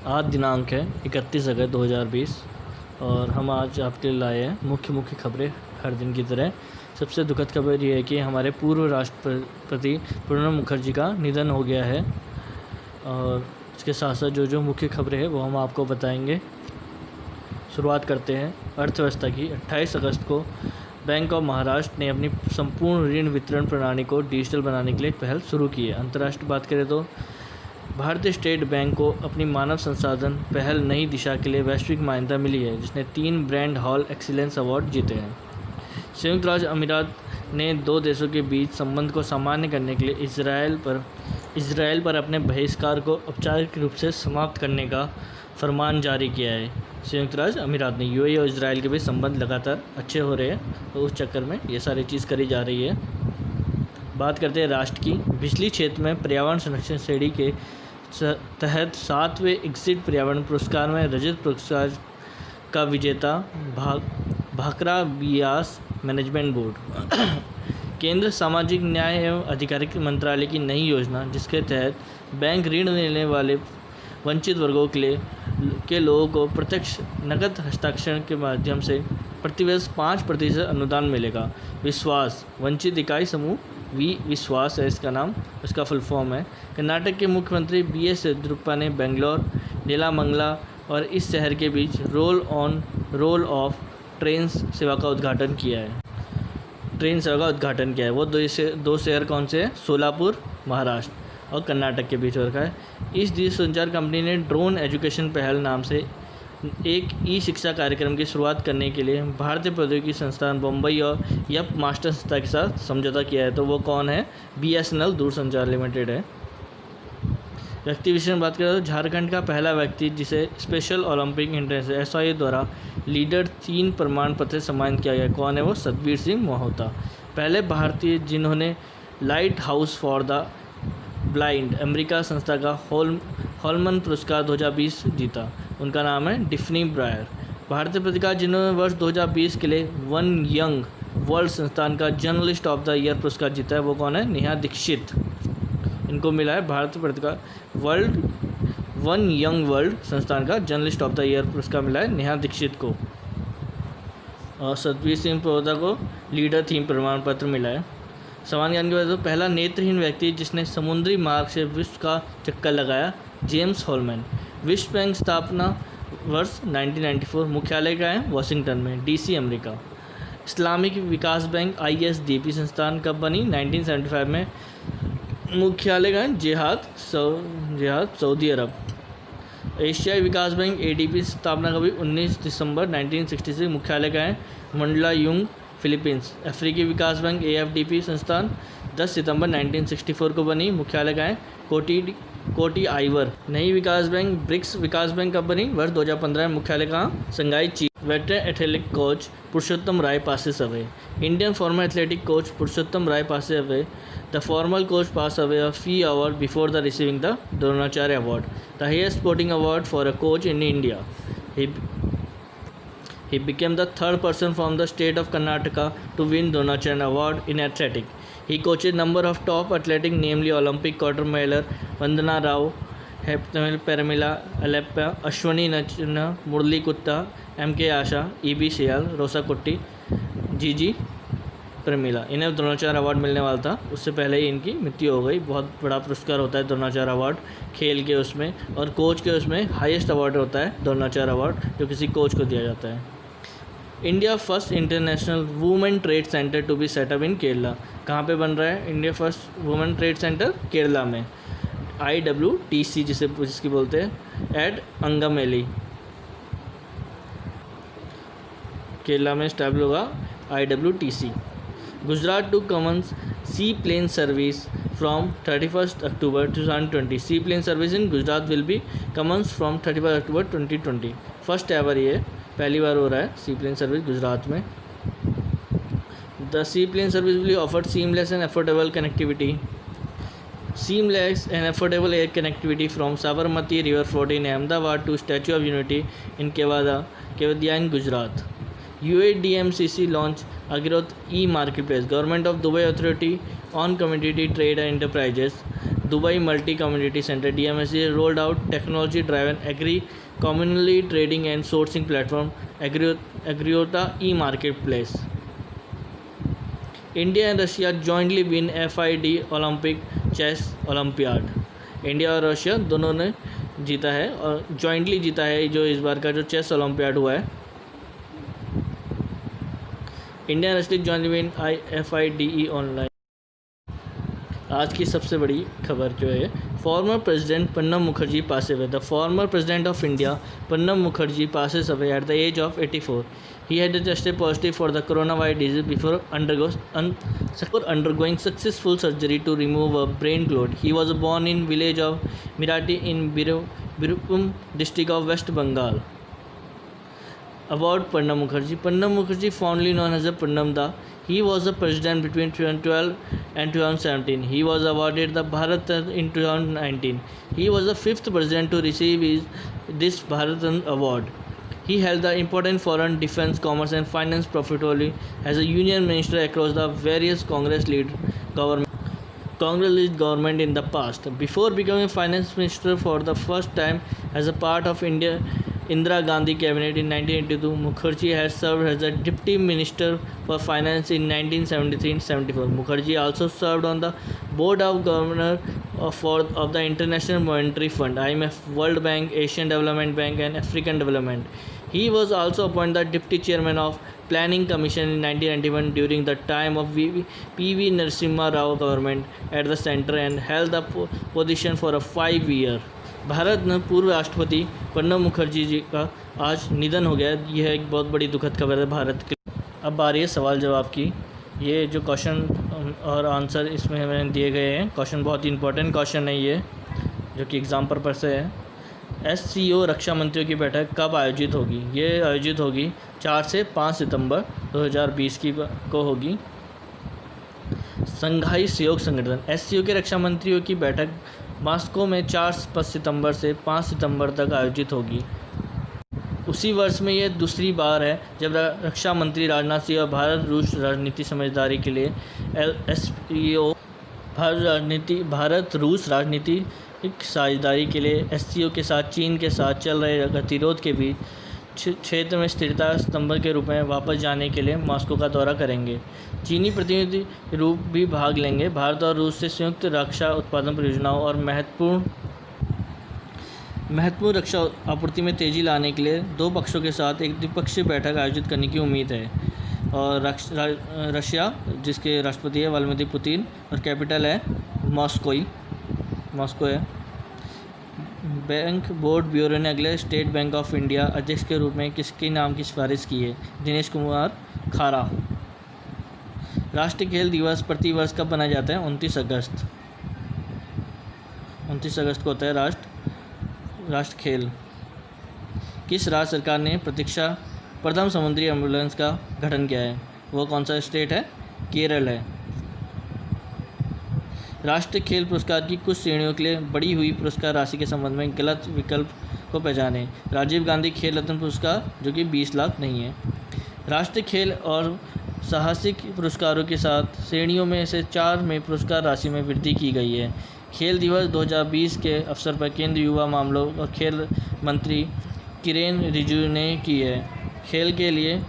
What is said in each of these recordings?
आज दिनांक है 31 अगस्त 2020 और हम आज आपके लिए लाए हैं मुख्य खबरें हर दिन की तरह। सबसे दुखद खबर यह है कि हमारे पूर्व राष्ट्रपति प्रणब मुखर्जी का निधन हो गया है और इसके साथ साथ जो मुख्य खबरें हैं वो हम आपको बताएंगे। शुरुआत करते हैं अर्थव्यवस्था की। 28 अगस्त को बैंक ऑफ महाराष्ट्र ने अपनी संपूर्ण ऋण वितरण प्रणाली को डिजिटल बनाने के लिए पहल शुरू की है। अंतर्राष्ट्रीय बात करें तो भारतीय स्टेट बैंक को अपनी मानव संसाधन पहल नई दिशा के लिए वैश्विक मान्यता मिली है, जिसने 3 ब्रांड हॉल एक्सीलेंस अवार्ड जीते हैं। संयुक्त राज्य अमीरात ने 2 देशों के बीच संबंध को सामान्य करने के लिए इजरायल पर अपने बहिष्कार को औपचारिक रूप से समाप्त करने का फरमान जारी किया है। संयुक्त राज्य अमीरात ने यूएई और इजरायल के बीच संबंध लगातार अच्छे हो रहे हैं, तो उस चक्कर में ये सारी चीज़ करी जा रही है। बात करते हैं राष्ट्र की। बिजली क्षेत्र में पर्यावरण संरक्षण श्रेणी के तहत 7वें एग्जिट पर्यावरण पुरस्कार में रजत पुरस्कार का विजेता भाखरा वियास मैनेजमेंट बोर्ड। केंद्र सामाजिक न्याय एवं अधिकारिता मंत्रालय की नई योजना, जिसके तहत बैंक ऋण लेने वाले वंचित वर्गों के लोगों को प्रत्यक्ष नकद हस्ताक्षर के माध्यम से प्रतिवर्ष 5% अनुदान मिलेगा। विश्वास वंचित इकाई समूह विश्वास है इसका नाम, इसका फुल फॉर्म है। कर्नाटक के मुख्यमंत्री BS येदियुरप्पा ने बेंगलोर, नेलामंगला और इस शहर के बीच रोल ऑफ ट्रेन सेवा का उद्घाटन किया है। वो दो शहर कौन से हैं? सोलापुर महाराष्ट्र और कर्नाटक के बीच हो रखा है। इस दूरसंचार कंपनी ने ड्रोन एजुकेशन पहल नाम से एक शिक्षा कार्यक्रम की शुरुआत करने के लिए भारतीय प्रौद्योगिकी संस्थान बम्बई और यप मास्टर संस्था के साथ समझौता किया है। तो वो कौन है? BSNL दूरसंचार लिमिटेड है। व्यक्ति विशेष में बात करें तो झारखंड का पहला व्यक्ति जिसे स्पेशल ओलंपिक इंटरनेशनल SIA द्वारा लीडर 3 प्रमाण पत्र सम्मानित किया गया। कौन है वो? सतबीर सिंह मोहता, पहले भारतीय जिन्होंने light house for the blind America संस्था का हॉलमन पुरस्कार 2020 जीता। उनका नाम है डिफनी ब्रायर। भारतीय पत्रकार जिन्होंने वर्ष 2020 के लिए वन यंग वर्ल्ड संस्थान का जर्नलिस्ट ऑफ द ईयर पुरस्कार जीता है। वो कौन है? नेहा दीक्षित। इनको मिला है भारतीय पत्रकार वन यंग वर्ल्ड संस्थान का जर्नलिस्ट ऑफ द ईयर पुरस्कार मिला है नेहा दीक्षित को। और सतबीर सिंह मोहता को लीडर 3 प्रमाण पत्र मिला है। सामान्य ज्ञान की बात तो पहला नेत्रहीन व्यक्ति जिसने समुद्री मार्ग से विश्व का चक्कर लगाया, जेम्स हॉलमैन। विश्व बैंक स्थापना वर्ष 1994, मुख्यालय का है वाशिंगटन में, DC अमेरिका। इस्लामिक विकास बैंक ISDP संस्थान कब बनी? 1975 में, मुख्यालय का है जिहाद सऊदी अरब। एशियाई विकास बैंक ADB स्थापना कभी? 19 दिसंबर 1966, मुख्यालय का है मंडलायुंग फिलीपींस। अफ्रीकी विकास बैंक AFDP संस्थान 10 सितंबर 1964 को बनी, मुख्यालय का है कोटी आइवर। नई विकास बैंक ब्रिक्स विकास बैंक कब बनी? वर्ष 2015 में, मुख्यालय कहाँ? संघाई चीन। Veteran athletic coach Purushottam Rai passes away. Indian farmer athletic coach Purushottam Rai passes away. The formal coach passed away a few hours before the receiving the Dronacharya Award, the highest sporting award for a coach in India. He became the 3rd person from the state of Karnataka to win Dronacharya Award in athletics. He coached a number of top athletes, namely Olympic quarter miler Vandana Rao, heptathlete Paramila Aleppa, Ashwani Nachna, Murali Kutta, MK Asha, EB Shial, Rosa Kutti, Gigi Pramila. इन्हें Dronacharya award मिलने वाला था, उससे पहले ही इनकी मृत्यु हो गई। बहुत बड़ा पुरस्कार होता है द्रोणाचार्य अवार्ड खेल के उसमें, और कोच के उसमें हाईएस्ट अवार्ड होता है द्रोणाचार्य अवार्ड, जो किसी कोच को दिया जाता है। India first international women trade centre to be set up in Kerala. कहाँ पे बन रहा है India first women trade centre? Kerala में, IWTC जिसकी बोलते हैं, एट अंगमेली, केरला में स्टैब्लिश होगा IWTC। Gujarat to commence seaplane service from 31st October 2020. Seaplane service in Gujarat will be commenced from 31st October 2020. First ever ये पहली बार हो रहा है seaplane सर्विस गुजरात में। The seaplane service will be offered seamless and affordable connectivity air connectivity from Sabarmati Riverfront in Ahmedabad to Statue of Unity in Kevadia in Gujarat. UADMCC launched Agiroth e-marketplace. Government of Dubai Authority on Commodity Trade and Enterprises Dubai Multi Commodity Center DMSC rolled out technology driven agri communally trading and sourcing platform Agriota e-marketplace. India and Russia jointly win FID Olympic Chess Olympiad. India और Russia दोनों ने जीता है और jointly जीता है जो इस बार का जो चेस ओलंपियाड हुआ है। India Russia jointly win FIDE online. आज की सबसे बड़ी खबर जो है, former president Pranab Mukherjee passes away. The former president of India Pranab Mukherjee passes away at the age of 84. He had tested positive for the coronavirus disease before undergoing successful surgery to remove a brain clot. He was born in village of Mirati in Birbhum district of West Bengal. About Pranab Mukherjee. Pranab Mukherjee, fondly known as Pranab Da, he was the president between 2012 and 2017. He was awarded the Bharat Ratna in 2019. He was the fifth president to receive this Bharat Ratna award. He held the important foreign, defense, commerce and finance portfolio as a union minister across the various Congress-led government in the past. Before becoming finance minister for the first time as a part of Indira Gandhi cabinet in 1982, Mukherjee had served as a deputy minister for finance in 1973-74. Mukherjee also served on the board of governors of the International Monetary Fund, IMF, World Bank, Asian Development Bank and African Development. He was also appointed the deputy chairman of Planning Commission in 1991 during the time of PV Narasimha Rao government at the center and held the position for a 5 year. Bharat में पूर्व राष्ट्रपति प्रणब मुखर्जी जी का आज निधन हो गया। यह एक बहुत बड़ी दुखद खबर है भारत के। अब बारी है सवाल जवाब की। ये जो क्वेश्चन और आंसर इसमें हमें दिए गए हैं, क्वेश्चन बहुत इंपॉर्टेंट क्वेश्चन है ये, जो कि एग्ज़ाम पर्पस से है। SCO रक्षा मंत्रियों की बैठक कब आयोजित होगी? ये आयोजित होगी 4 से 5 सितंबर 2020 को होगी। संघाई सहयोग संगठन SCO के रक्षा मंत्रियों की बैठक मॉस्को में 4 सितंबर से 5 सितंबर तक आयोजित होगी। उसी वर्ष में यह दूसरी बार है जब रक्षा मंत्री राजनाथ सिंह और भारत रूस राजनीति समझदारी के लिए SCO भारत रूस राजनीतिक साझेदारी के लिए SCO के साथ चीन के साथ चल रहे गतिरोध के बीच क्षेत्र में स्थिरता स्तंभ के रूप में वापस जाने के लिए मॉस्को का दौरा करेंगे। चीनी प्रतिनिधि रूप भी भाग लेंगे। भारत और रूस से संयुक्त रक्षा उत्पादन परियोजनाओं और महत्वपूर्ण रक्षा आपूर्ति में तेज़ी लाने के लिए दो पक्षों के साथ एक द्विपक्षीय बैठक आयोजित करने की उम्मीद है। और रशिया जिसके राष्ट्रपति है व्लादिमीर पुतिन और कैपिटल है मॉस्को है। बैंक बोर्ड ब्यूरो ने अगले स्टेट बैंक ऑफ इंडिया अध्यक्ष के रूप में किसके नाम की सिफारिश की है? दिनेश कुमार खारा। राष्ट्रीय खेल दिवस प्रतिवर्ष कब मनाया जाता है? 29 अगस्त। 29 अगस्त को होता है राष्ट्र खेल। किस राज्य सरकार ने प्रथम समुद्री एम्बुलेंस का गठन किया है? वो कौन सा स्टेट है? केरल है। राष्ट्रीय खेल पुरस्कार की कुछ श्रेणियों के लिए बढ़ी हुई पुरस्कार राशि के संबंध में गलत विकल्प को पहचानें। राजीव गांधी खेल रत्न पुरस्कार जो कि 20 लाख नहीं है। राष्ट्रीय खेल और साहसिक पुरस्कारों के साथ श्रेणियों में से 4 में पुरस्कार राशि में वृद्धि की गई है। खेल दिवस 2020 के अवसर पर केंद्रीय युवा मामलों और खेल मंत्री किरेन रिजिजू ने की है। खेल के लिए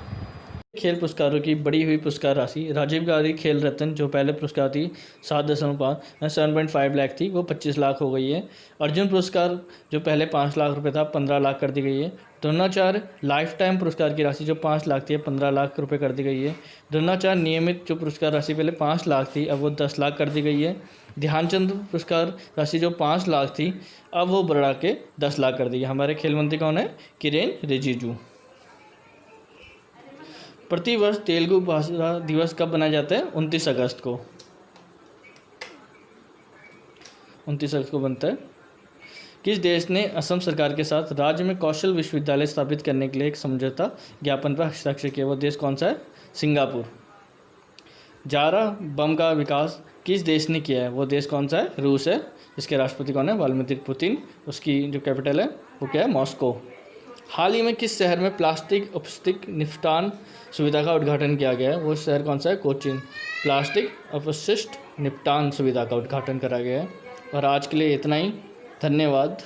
खेल पुरस्कारों की बढ़ी हुई पुरस्कार राशि राजीव गांधी खेल रत्न जो पहले पुरस्कार थी 7.5 लाख थी, वो 25 लाख हो गई है। अर्जुन पुरस्कार जो पहले 5 लाख रुपए था 15 लाख कर दी गई है। द्रोणाचार्य लाइफ टाइम पुरस्कार की राशि जो 5 लाख थी 15 लाख रुपए कर दी गई है। द्रोणाचार्य नियमित जो पुरस्कार राशि पहले 5 लाख थी अब वो 10 लाख कर दी गई है। ध्यानचंद पुरस्कार राशि जो 5 लाख थी अब वो बढ़ा के 10 लाख कर दी है। हमारे खेल मंत्री कौन है? किरेन रिजिजू। प्रतिवर्ष तेलुगु भाषा दिवस कब मनाया जाता है? 29 अगस्त को। 29 अगस्त को बनता है। किस देश ने असम सरकार के साथ राज्य में कौशल विश्वविद्यालय स्थापित करने के लिए एक समझौता ज्ञापन पर हस्ताक्षर किया? वो देश कौन सा है? सिंगापुर। जारा बम का विकास किस देश ने किया है? वो देश कौन सा है? रूस है। इसके राष्ट्रपति कौन है? Vladimir Putin. उसकी जो कैपिटल है वो क्या है? मॉस्को। हाल ही में किस शहर में प्लास्टिक अपशिष्ट निपटान सुविधा का उद्घाटन किया गया है? वो शहर कौन सा है? कोचीन। प्लास्टिक अपशिष्ट निपटान सुविधा का उद्घाटन करा गया है। और आज के लिए इतना ही। धन्यवाद।